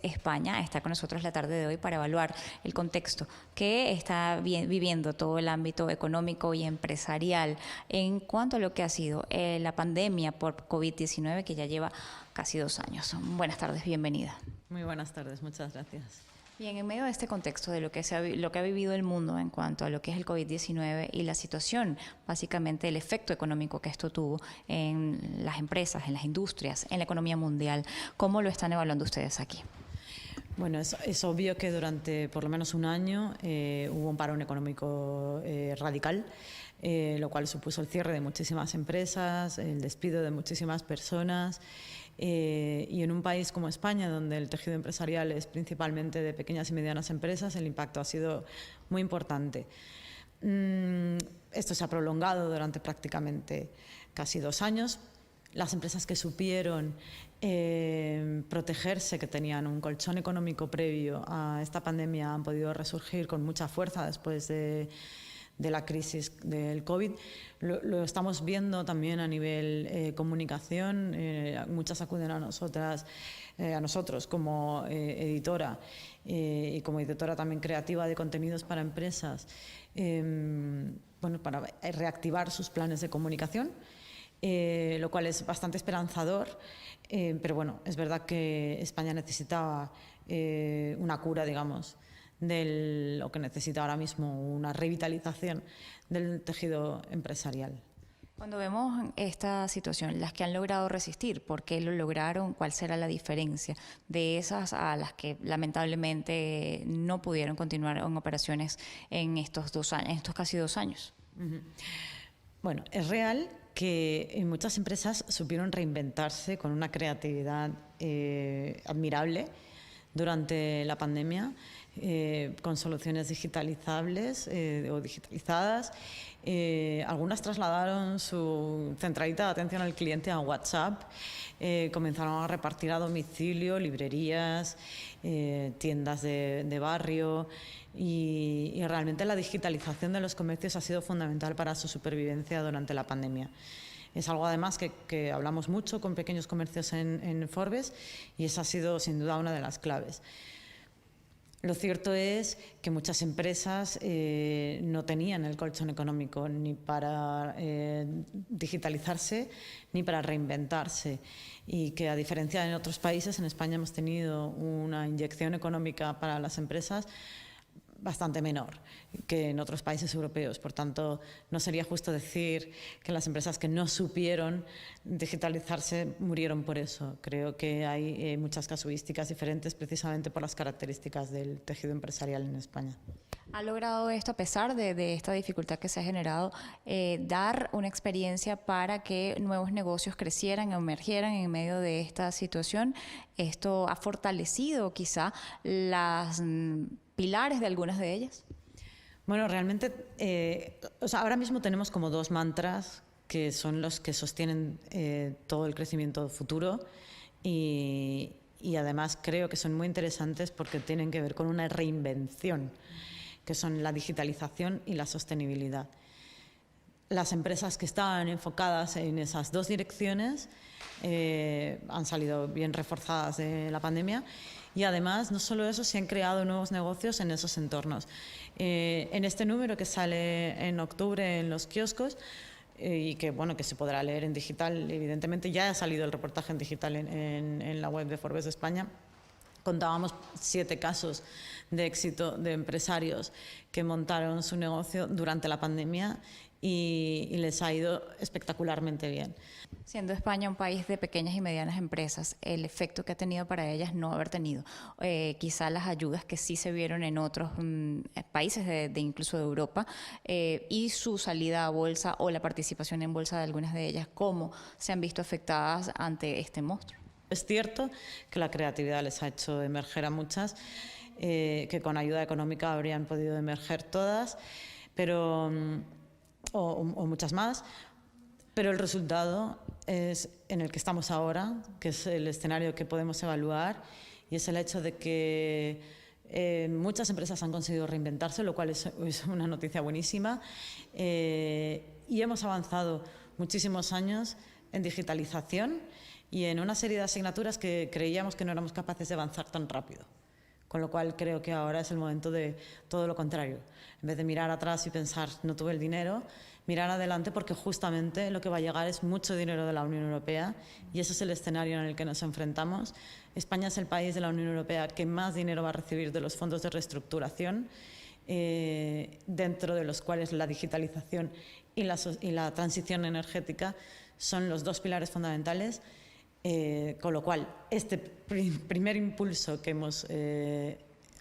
España está con nosotros la tarde de hoy para evaluar el contexto que está viviendo todo el ámbito económico y empresarial en cuanto a lo que ha sido la pandemia por COVID-19, que ya lleva casi 2 años. Buenas tardes, bienvenida. Muy buenas tardes, muchas gracias. Bien, en medio de este contexto de lo que ha vivido el mundo en cuanto a lo que es el COVID-19 y la situación, básicamente el efecto económico que esto tuvo en las empresas, en las industrias, en la economía mundial, ¿cómo lo están evaluando ustedes aquí? Bueno, es obvio que durante por lo menos un año hubo un parón económico radical, lo cual supuso el cierre de muchísimas empresas, el despido de muchísimas personas. Y en un país como España, donde el tejido empresarial es principalmente de pequeñas y medianas empresas, el impacto ha sido muy importante. Esto se ha prolongado durante prácticamente casi 2 años. Las empresas que supieron protegerse, que tenían un colchón económico previo a esta pandemia, han podido resurgir con mucha fuerza después de la crisis del COVID. Lo estamos viendo también a nivel comunicación. Muchas acuden a nosotros como editora y como editora también creativa de contenidos para empresas, para reactivar sus planes de comunicación, lo cual es bastante esperanzador. Pero bueno, es verdad que España necesitaba una cura, digamos, de lo que necesita ahora mismo, una revitalización del tejido empresarial. Cuando vemos esta situación, las que han logrado resistir, ¿por qué lo lograron? ¿Cuál será la diferencia de esas a las que lamentablemente no pudieron continuar en operaciones en estos 2 años, en estos casi 2 años? Bueno, es real que muchas empresas supieron reinventarse con una creatividad admirable durante la pandemia, con soluciones digitalizables o digitalizadas. Algunas trasladaron su centralita de atención al cliente a WhatsApp, comenzaron a repartir a domicilio librerías, tiendas de barrio, y realmente la digitalización de los comercios ha sido fundamental para su supervivencia durante la pandemia. Es algo además que hablamos mucho con pequeños comercios en Forbes, y esa ha sido sin duda una de las claves. Lo cierto es que muchas empresas no tenían el colchón económico ni para digitalizarse ni para reinventarse, y que, a diferencia de otros países, en España hemos tenido una inyección económica para las empresas bastante menor que en otros países europeos. Por tanto, no sería justo decir que las empresas que no supieron digitalizarse murieron por eso. Creo que hay muchas casuísticas diferentes, precisamente por las características del tejido empresarial en España. ¿Ha logrado esto, a pesar de esta dificultad que se ha generado, dar una experiencia para que nuevos negocios crecieran, emergieran en medio de esta situación? ¿Esto ha fortalecido quizá las pilares de algunas de ellas? Bueno, realmente, ahora mismo tenemos como 2 mantras que son los que sostienen todo el crecimiento futuro, y además creo que son muy interesantes porque tienen que ver con una reinvención, que son la digitalización y la sostenibilidad. Las empresas que están enfocadas en esas 2 direcciones han salido bien reforzadas de la pandemia, y además, no solo eso, se han creado nuevos negocios en esos entornos. En este número que sale en octubre en los kioscos, y que se podrá leer en digital, evidentemente ya ha salido el reportaje en digital en la web de Forbes de España, contábamos 7 casos de éxito de empresarios que montaron su negocio durante la pandemia y les ha ido espectacularmente bien. Siendo España un país de pequeñas y medianas empresas, el efecto que ha tenido para ellas no haber tenido quizá las ayudas que sí se vieron en otros países incluso de Europa, y su salida a bolsa o la participación en bolsa de algunas de ellas, ¿cómo se han visto afectadas ante este monstruo? Es cierto que la creatividad les ha hecho emerger a muchas, que con ayuda económica habrían podido emerger todas, pero o muchas más, pero el resultado es en el que estamos ahora, que es el escenario que podemos evaluar, y es el hecho de que muchas empresas han conseguido reinventarse, lo cual es una noticia buenísima, y hemos avanzado muchísimos años en digitalización y en una serie de asignaturas que creíamos que no éramos capaces de avanzar tan rápido. Con lo cual creo que ahora es el momento de todo lo contrario. En vez de mirar atrás y pensar, no tuve el dinero, mirar adelante, porque justamente lo que va a llegar es mucho dinero de la Unión Europea y ese es el escenario en el que nos enfrentamos. España es el país de la Unión Europea que más dinero va a recibir de los fondos de reestructuración, dentro de los cuales la digitalización y la transición energética son los dos pilares fundamentales. Con lo cual, este primer impulso que hemos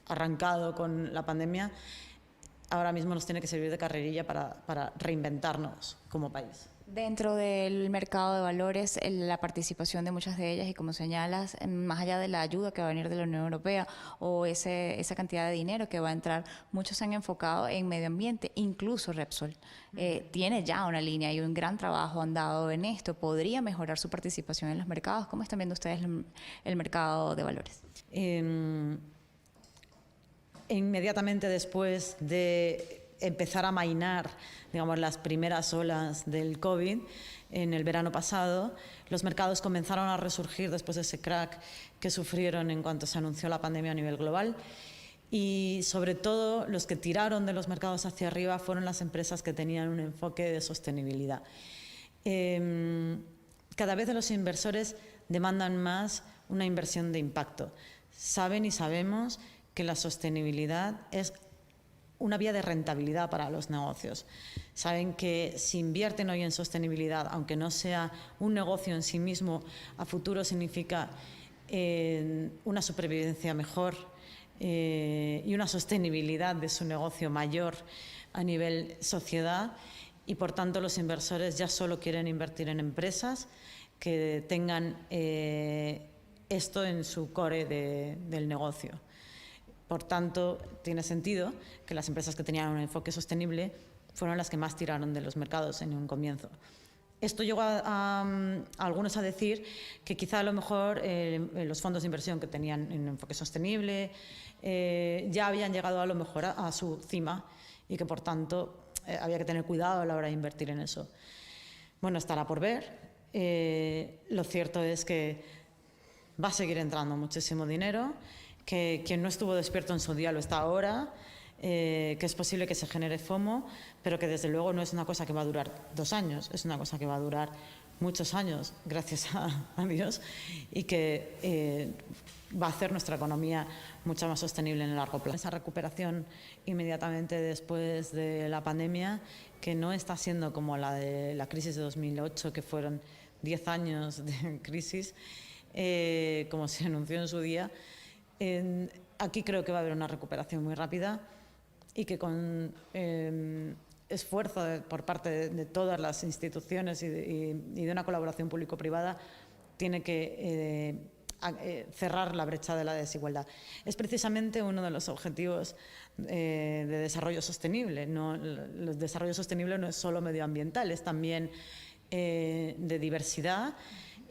arrancado con la pandemia, ahora mismo nos tiene que servir de carrerilla para reinventarnos como país. Dentro del mercado de valores, la participación de muchas de ellas y como señalas, más allá de la ayuda que va a venir de la Unión Europea o esa cantidad de dinero que va a entrar, muchos se han enfocado en medio ambiente, incluso Repsol tiene ya una línea y un gran trabajo andado en esto. ¿Podría mejorar su participación en los mercados? ¿Cómo están viendo ustedes el mercado de valores? Inmediatamente después de empezar a amainar, digamos, las primeras olas del COVID en el verano pasado, los mercados comenzaron a resurgir después de ese crack que sufrieron en cuanto se anunció la pandemia a nivel global. Y sobre todo los que tiraron de los mercados hacia arriba fueron las empresas que tenían un enfoque de sostenibilidad. Cada vez los inversores demandan más una inversión de impacto. Saben y sabemos que la sostenibilidad es una vía de rentabilidad para los negocios. Saben que si invierten hoy en sostenibilidad, aunque no sea un negocio en sí mismo, a futuro significa una supervivencia mejor y una sostenibilidad de su negocio mayor a nivel sociedad, y por tanto los inversores ya solo quieren invertir en empresas que tengan esto en su core del negocio. Por tanto, tiene sentido que las empresas que tenían un enfoque sostenible fueron las que más tiraron de los mercados en un comienzo. Esto llegó a algunos a decir que quizá a lo mejor los fondos de inversión que tenían un enfoque sostenible ya habían llegado a lo mejor a su cima y que por tanto había que tener cuidado a la hora de invertir en eso. Bueno, estará por ver. Lo cierto es que va a seguir entrando muchísimo dinero, que quien no estuvo despierto en su día lo está ahora, que es posible que se genere FOMO, pero que desde luego no es una cosa que va a durar 2 años, es una cosa que va a durar muchos años, gracias a Dios, y que va a hacer nuestra economía mucho más sostenible en el largo plazo. Esa recuperación inmediatamente después de la pandemia, que no está siendo como la de la crisis de 2008, que fueron 10 años de crisis, como se anunció en su día. Aquí creo que va a haber una recuperación muy rápida y que con esfuerzo por parte de todas las instituciones y de una colaboración público-privada tiene que cerrar la brecha de la desigualdad. Es precisamente uno de los objetivos de desarrollo sostenible. El desarrollo sostenible no es solo medioambiental, es también de diversidad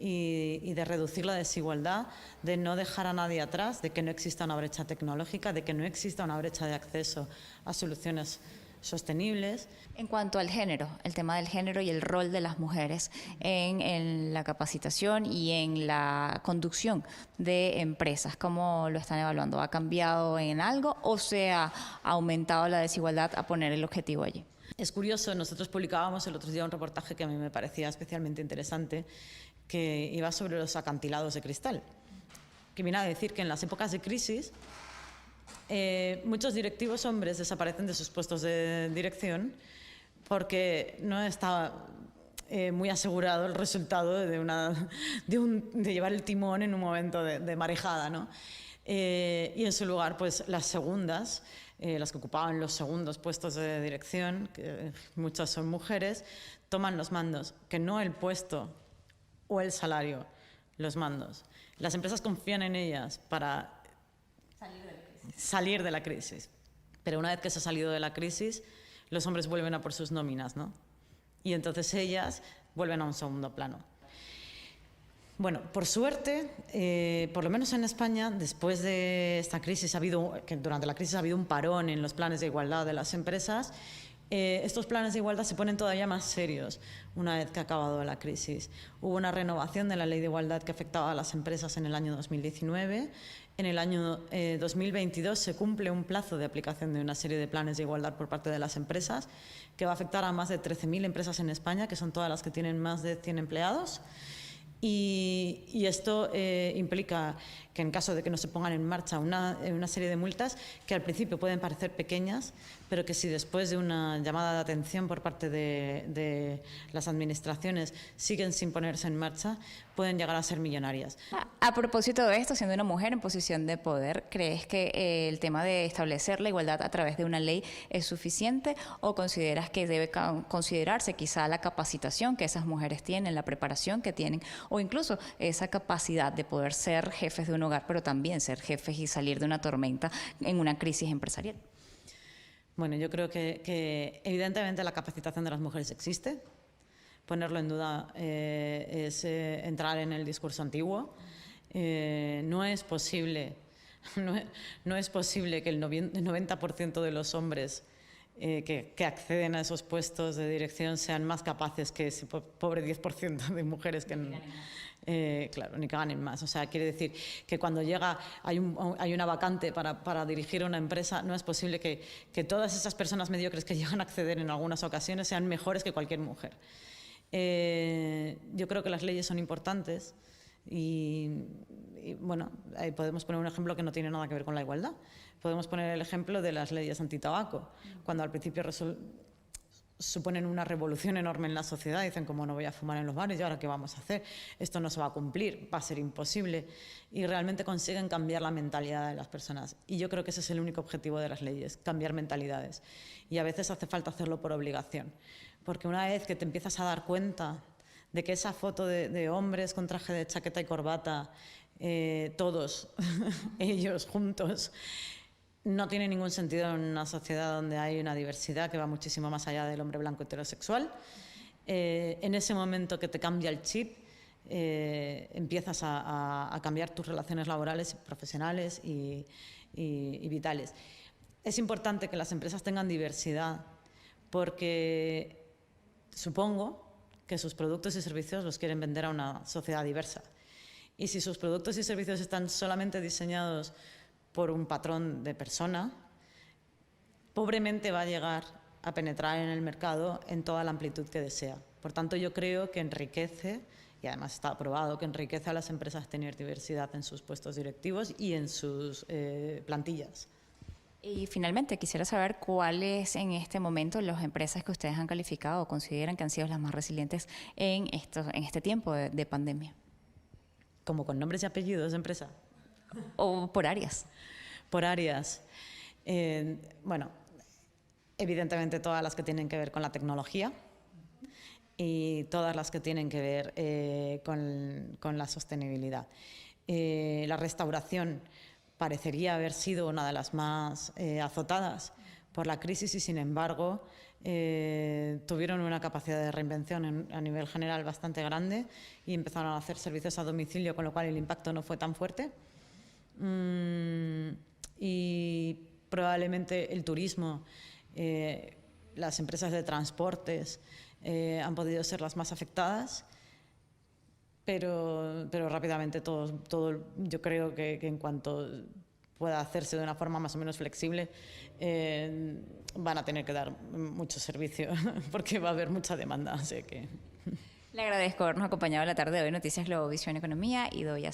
y de reducir la desigualdad, de no dejar a nadie atrás, de que no exista una brecha tecnológica, de que no exista una brecha de acceso a soluciones sostenibles. En cuanto al género, el tema del género y el rol de las mujeres en la capacitación y en la conducción de empresas, ¿cómo lo están evaluando? ¿Ha cambiado en algo o se ha aumentado la desigualdad a poner el objetivo allí? Es curioso, nosotros publicábamos el otro día un reportaje que a mí me parecía especialmente interesante, que iba sobre los acantilados de cristal, que viene a decir que en las épocas de crisis muchos directivos hombres desaparecen de sus puestos de dirección porque no está muy asegurado el resultado de llevar el timón en un momento de marejada, ¿no? Y en su lugar, pues las segundas, las que ocupaban los segundos puestos de dirección, que muchas son mujeres, toman los mandos, que no el puesto o el salario, los mandos. Las empresas confían en ellas para salir de la crisis. Pero una vez que se ha salido de la crisis, los hombres vuelven a por sus nóminas, ¿no? Y entonces ellas vuelven a un segundo plano. Bueno, por suerte, por lo menos en España, después de esta crisis, durante la crisis ha habido un parón en los planes de igualdad de las empresas, Estos planes de igualdad se ponen todavía más serios una vez que ha acabado la crisis. Hubo una renovación de la Ley de Igualdad que afectaba a las empresas en el año 2019. En el año 2022 se cumple un plazo de aplicación de una serie de planes de igualdad por parte de las empresas que va a afectar a más de 13.000 empresas en España, que son todas las que tienen más de 100 empleados. Y esto implica que en caso de que no se pongan en marcha una serie de multas que al principio pueden parecer pequeñas, pero que si después de una llamada de atención por parte de las administraciones siguen sin ponerse en marcha, pueden llegar a ser millonarias. A propósito de esto, siendo una mujer en posición de poder, ¿crees que el tema de establecer la igualdad a través de una ley es suficiente o consideras que debe considerarse quizá la capacitación que esas mujeres tienen, la preparación que tienen o incluso esa capacidad de poder ser jefes de un hogar, pero también ser jefes y salir de una tormenta en una crisis empresarial? Bueno, yo creo que evidentemente la capacitación de las mujeres existe. Ponerlo en duda es entrar en el discurso antiguo. No es posible que el 90% de los hombres que acceden a esos puestos de dirección sean más capaces que ese pobre 10% de mujeres que claro, ni que ganen más. O sea, quiere decir que cuando hay una vacante para dirigir una empresa, no es posible que todas esas personas mediocres que llegan a acceder en algunas ocasiones sean mejores que cualquier mujer. Yo creo que las leyes son importantes y bueno, ahí podemos poner un ejemplo que no tiene nada que ver con la igualdad. Podemos poner el ejemplo de las leyes antitabaco, cuando al principio suponen una revolución enorme en la sociedad, dicen como no voy a fumar en los bares y ahora qué vamos a hacer, esto no se va a cumplir, va a ser imposible, y realmente consiguen cambiar la mentalidad de las personas. Y yo creo que ese es el único objetivo de las leyes, cambiar mentalidades. Y a veces hace falta hacerlo por obligación, porque una vez que te empiezas a dar cuenta de que esa foto de hombres con traje de chaqueta y corbata, todos ellos juntos, no tiene ningún sentido en una sociedad donde hay una diversidad que va muchísimo más allá del hombre blanco heterosexual. En ese momento que te cambia el chip, empiezas a cambiar tus relaciones laborales, profesionales y vitales. Es importante que las empresas tengan diversidad porque supongo que sus productos y servicios los quieren vender a una sociedad diversa. Y si sus productos y servicios están solamente diseñados por un patrón de persona, pobremente va a llegar a penetrar en el mercado en toda la amplitud que desea. Por tanto, yo creo que enriquece, y además está aprobado, que enriquece a las empresas tener diversidad en sus puestos directivos y en sus plantillas. Y finalmente, quisiera saber cuáles en este momento las empresas que ustedes han calificado o consideran que han sido las más resilientes en este tiempo de pandemia. ¿Como con nombres y apellidos de empresa? ¿O por áreas? Por áreas. Bueno, evidentemente todas las que tienen que ver con la tecnología y todas las que tienen que ver con la sostenibilidad. La restauración parecería haber sido una de las más azotadas por la crisis y, sin embargo, tuvieron una capacidad de reinvención a nivel general bastante grande y empezaron a hacer servicios a domicilio, con lo cual el impacto no fue tan fuerte. Y probablemente el turismo, las empresas de transportes han podido ser las más afectadas, pero rápidamente todo yo creo que en cuanto pueda hacerse de una forma más o menos flexible, van a tener que dar mucho servicio porque va a haber mucha demanda. Así que... Le agradezco habernos acompañado la tarde de hoy, Noticias Globovisión Economía, y doy a